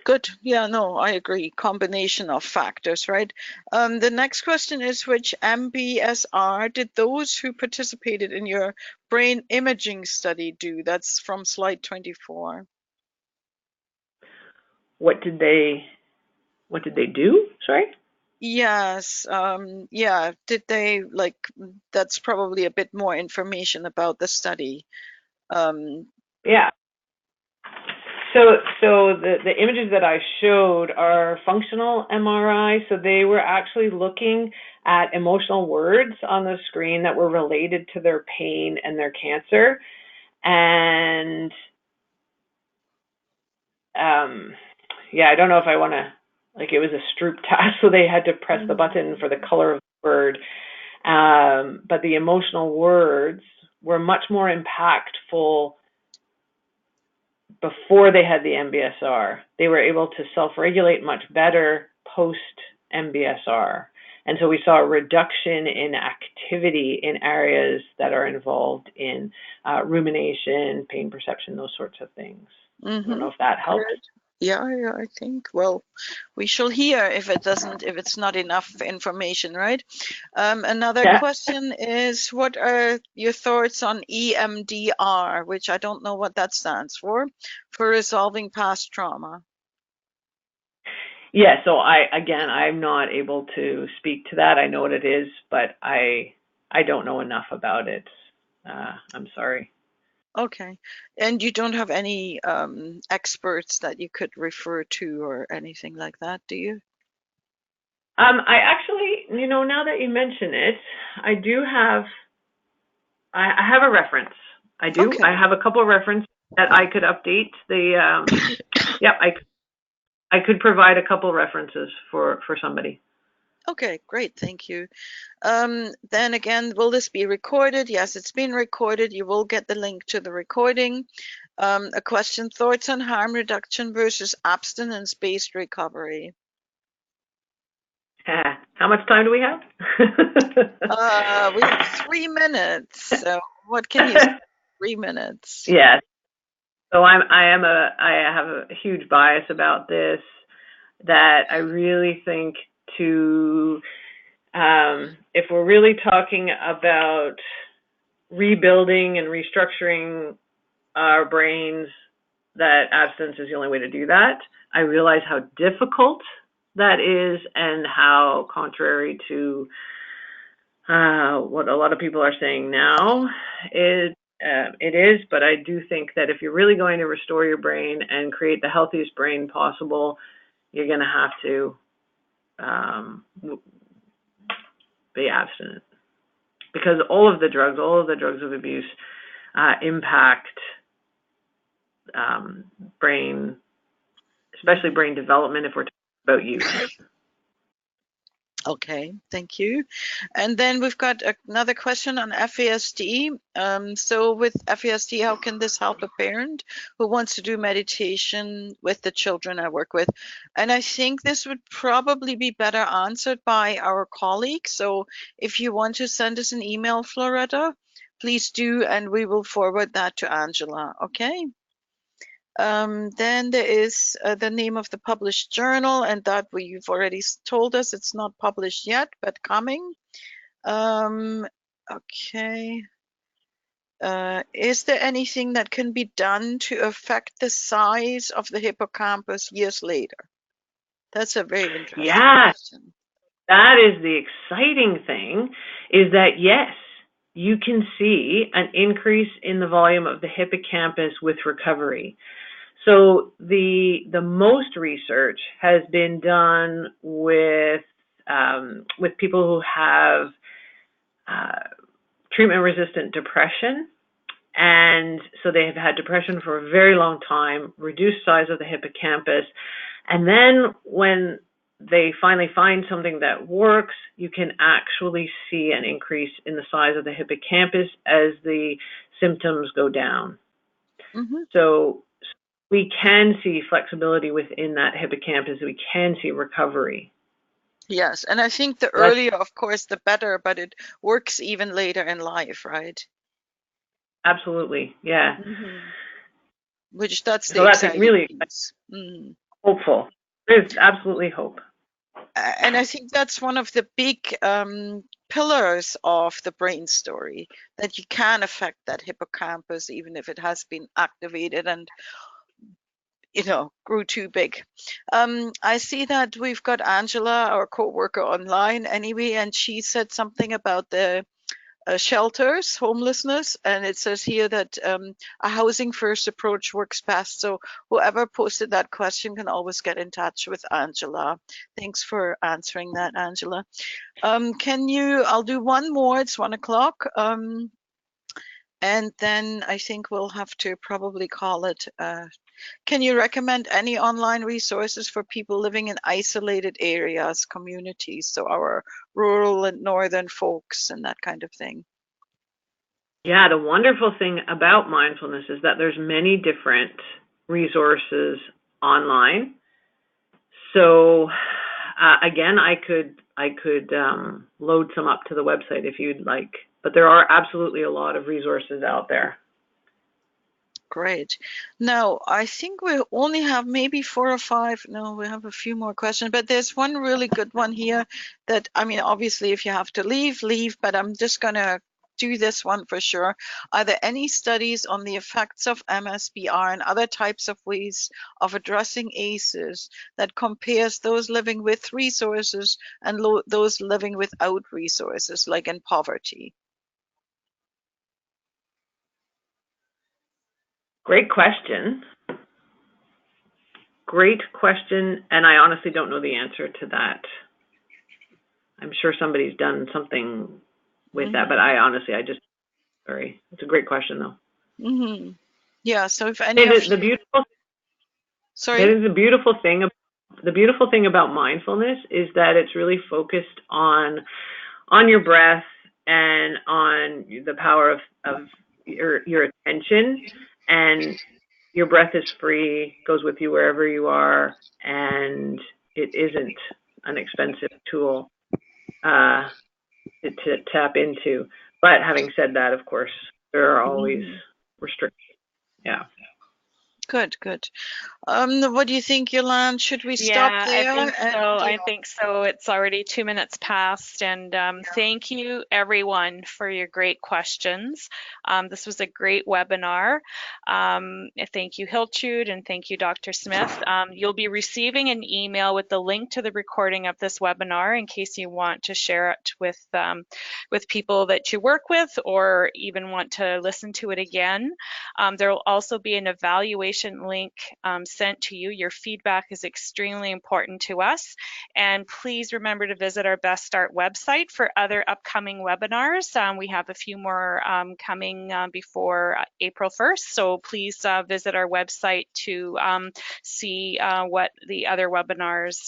Good. Yeah, no, I agree. Combination of factors, right? The next question is, which MBSR did those who participated in your brain imaging study do? That's from slide 24. What did they do? Sorry? Yes, yeah, did they like, that's probably a bit more information about the study. Yeah. So the images that I showed are functional MRI. So they were actually looking at emotional words on the screen that were related to their pain and their cancer. And yeah, I don't know if I want to, like, it was a Stroop task, so they had to press the button for the color of the word. But the emotional words were much more impactful before they had the MBSR. They were able to self-regulate much better post MBSR. And so we saw a reduction in activity in areas that are involved in rumination, pain perception, those sorts of things. I don't know if that helps. Good. Yeah, I think. Well, we shall hear if it's not enough information, right? Another question is, what are your thoughts on EMDR, which I don't know what that stands for resolving past trauma? Yeah, so I'm not able to speak to that. I know what it is, but I don't know enough about it. I'm sorry. Okay. And you don't have any experts that you could refer to or anything like that, do you? I actually, now that you mention it, I do have, I have a reference. I do. Okay. I have a couple of references that I could update. Yeah, I could provide a couple references for somebody. Okay, great. Thank you. Then again, will this be recorded? Yes, it's been recorded. You will get the link to the recording. A question, thoughts on harm reduction versus abstinence-based recovery? How much time do we have? We have 3 minutes. So what can you say? 3 minutes. Yes. So I have a huge bias about this, that I really think if we're really talking about rebuilding and restructuring our brains, that abstinence is the only way to do that. I realize how difficult that is and how contrary to what a lot of people are saying now it is, but I do think that if you're really going to restore your brain and create the healthiest brain possible, you're going to have to be abstinent, because all of the drugs of abuse impact brain, especially brain development if we're talking about use. Okay, thank you. And then we've got another question on FASD. So with FASD, how can this help a parent who wants to do meditation with the children I work with? And I think this would probably be better answered by our colleague. So if you want to send us an email, Floretta, please do, and we will forward that to Angela, okay? Then there is the name of the published journal, and that you've already told us it's not published yet, but coming. Okay. Is there anything that can be done to affect the size of the hippocampus years later? That's a very interesting question. That is the exciting thing, is that yes, you can see an increase in the volume of the hippocampus with recovery. So the most research has been done with people who have treatment-resistant depression, and so they have had depression for a very long time, reduced size of the hippocampus, and then when they finally find something that works, you can actually see an increase in the size of the hippocampus as the symptoms go down. Mm-hmm. So we can see flexibility within that hippocampus. We can see recovery. Yes, and I think the earlier, of course, the better, but it works even later in life, right? Absolutely, yeah. Mm-hmm. Which that's so the that's exciting really piece. Mm. hopeful. There's absolutely hope. And I think that's one of the big pillars of the brain story, that you can affect that hippocampus even if it has been activated and grew too big. I see that we've got Angela, our co-worker, online anyway, and she said something about the shelters, homelessness, and it says here that a housing first approach works best. So whoever posted that question can always get in touch with Angela. Thanks for answering that, Angela. I'll do one more, it's 1 o'clock. And then I think we'll have to probably call it. Can you recommend any online resources for people living in isolated areas, communities, so our rural and northern folks and that kind of thing? Yeah, the wonderful thing about mindfulness is that there's many different resources online. So again, I could load some up to the website if you'd like, but there are absolutely a lot of resources out there. Great. Now, I think we only have maybe 4 or 5. No, we have a few more questions, but there's one really good one here that, I mean, obviously, if you have to leave, leave, but I'm just going to do this one for sure. Are there any studies on the effects of MSBR and other types of ways of addressing ACEs that compares those living with resources and those living without resources, like in poverty? Great question. Great question, and I honestly don't know the answer to that. I'm sure somebody's done something with that, but sorry. It's a great question, though. Yeah, so if any of you... The beautiful thing about mindfulness is that it's really focused on your breath and on the power of your attention, and your breath is free, goes with you wherever you are, and it isn't an expensive tool to tap into. But having said that, of course, there are always restrictions. Yeah. Good. What do you think, Yolande? Should we stop there? I think so. It's already 2 minutes past, and thank you everyone for your great questions. This was a great webinar. Thank you, Hiltude, and thank you, Dr. Smith. You'll be receiving an email with the link to the recording of this webinar in case you want to share it with people that you work with or even want to listen to it again. There will also be an evaluation link sent to you. Your feedback is extremely important to us. And please remember to visit our Best Start website for other upcoming webinars. We have a few more coming before April 1st. So please visit our website to see what the other webinars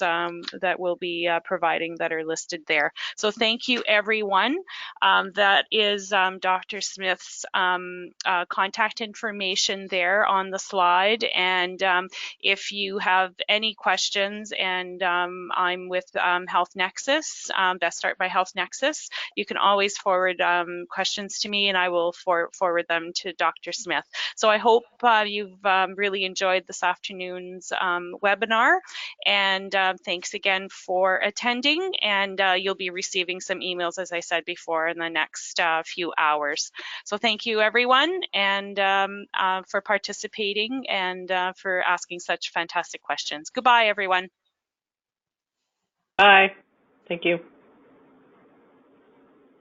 that we'll be providing that are listed there. So thank you, everyone. That is Dr. Smith's contact information there on the slide. And if you have any questions, and I'm with Health Nexus, Best Start by Health Nexus, you can always forward questions to me and I will forward them to Dr. Smith. So I hope you've really enjoyed this afternoon's webinar, and thanks again for attending, and you'll be receiving some emails, as I said before, in the next few hours. So thank you everyone, and for participating and for asking such fantastic questions. Goodbye, everyone. Bye. Thank you.